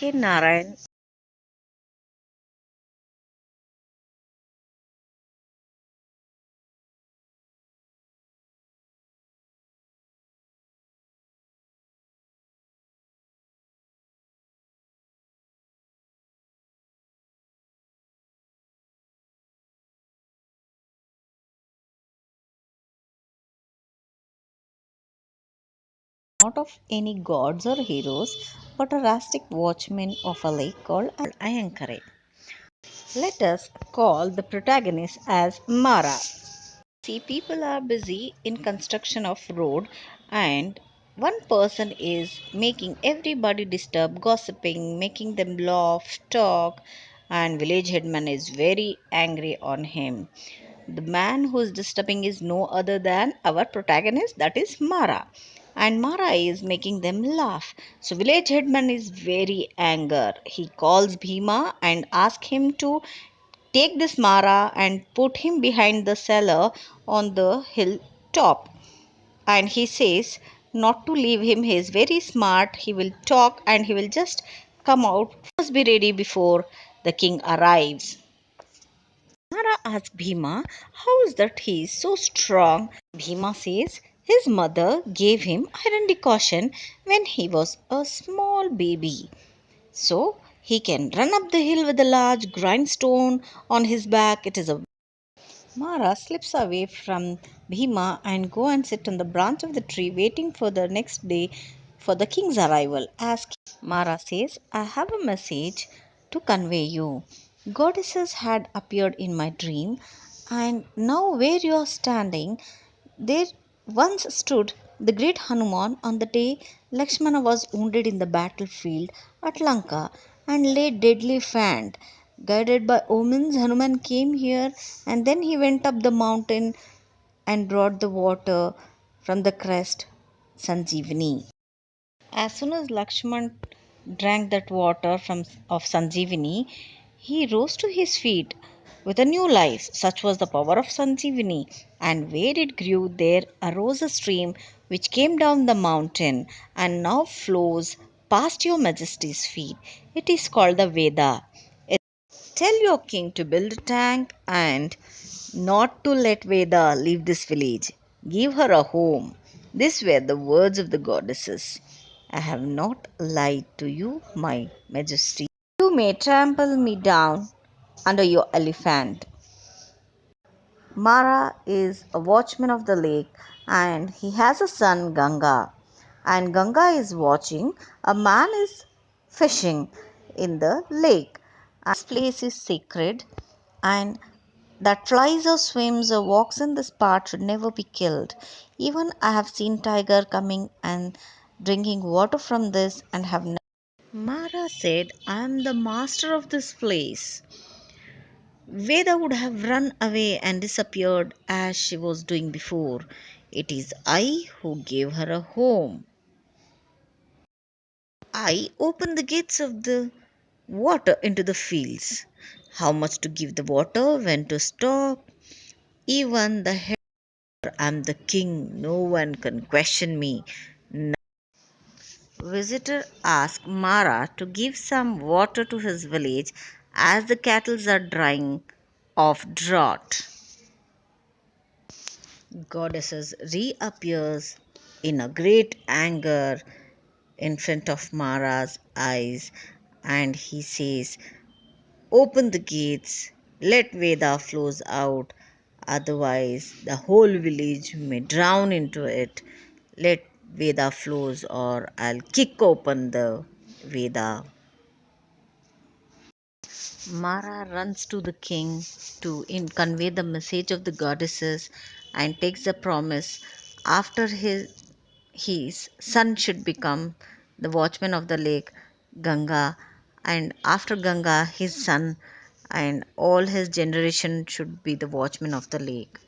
Okay, Narayan. Not of any gods or heroes, but a rustic watchman of a lake called Ayankare. Let us call the protagonist as Mara. See, people are busy in construction of road, and one person is making everybody disturb, gossiping, making them laugh, talk, and village headman is very angry on him. The man who is disturbing is no other than our protagonist, that is Mara. And Mara is making them laugh. So village headman is very angry. He calls Bhima and asks him to take this Mara and put him behind the cellar on the hill top. And he says not to leave him. He is very smart. He will talk and he will just come out. Must be ready before the king arrives. Mara asks Bhima, how is that he is so strong? Bhima says his mother gave him iron decoction when he was a small baby. So he can run up the hill with a large grindstone on his back. It is a Mara slips away from Bhima and go and sit on the branch of the tree waiting for the next day for the king's arrival. Mara says, I have a message to convey you. Goddesses had appeared in my dream, and now where you are standing, there once stood the great Hanuman on the day Lakshmana was wounded in the battlefield at Lanka and lay deadly faint. Guided by omens, Hanuman came here and then he went up the mountain and brought the water from the crest, Sanjeevani. As soon as Lakshman drank that water of Sanjeevani, he rose to his feet with a new life. Such was the power of Sanjeevani. And where it grew, there arose a stream which came down the mountain and now flows past your majesty's feet. It is called the Veda. Tell your king to build a tank and not to let Veda leave this village. Give her a home. These were the words of the goddesses. I have not lied to you, my majesty. You may trample me down under your elephant. Mara is a watchman of the lake and he has a son Ganga. And Ganga is watching. A man is fishing in the lake. This place is sacred and that flies or swims or walks in this part should never be killed. Even I have seen tiger coming and drinking water from this and have never. Mara said, I am the master of this place. Veda would have run away and disappeared as she was doing before. It is I who gave her a home. I opened the gates of the water into the fields. How much to give the water, when to stop. Even the head, I'm the king, no one can question me. Visitor asked Mara to give some water to his village as the cattle are drying of drought. Goddesses reappears in a great anger in front of Mara's eyes and he says, open the gates, let Veda flows out, otherwise the whole village may drown into it. Let Veda flows or I'll kick open the Veda. Mara runs to the king to convey the message of the goddesses and takes the promise after his son should become the watchman of the lake Ganga, and after Ganga his son and all his generation should be the watchman of the lake.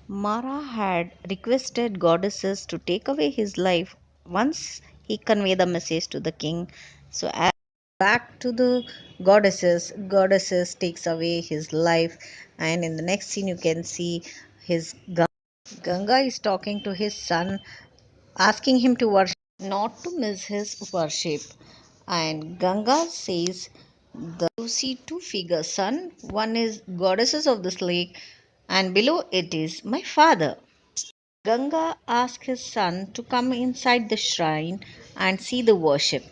Mara had requested goddesses to take away his life once he conveyed the message to the king. So as back to the goddesses takes away his life, and in the next scene you can see his Ganga is talking to his son, asking him to worship, not to miss his worship. And Ganga says, you see two figures, son. One is goddesses of this lake, and below it is my father. Ganga asked his son to come inside the shrine and see the worship.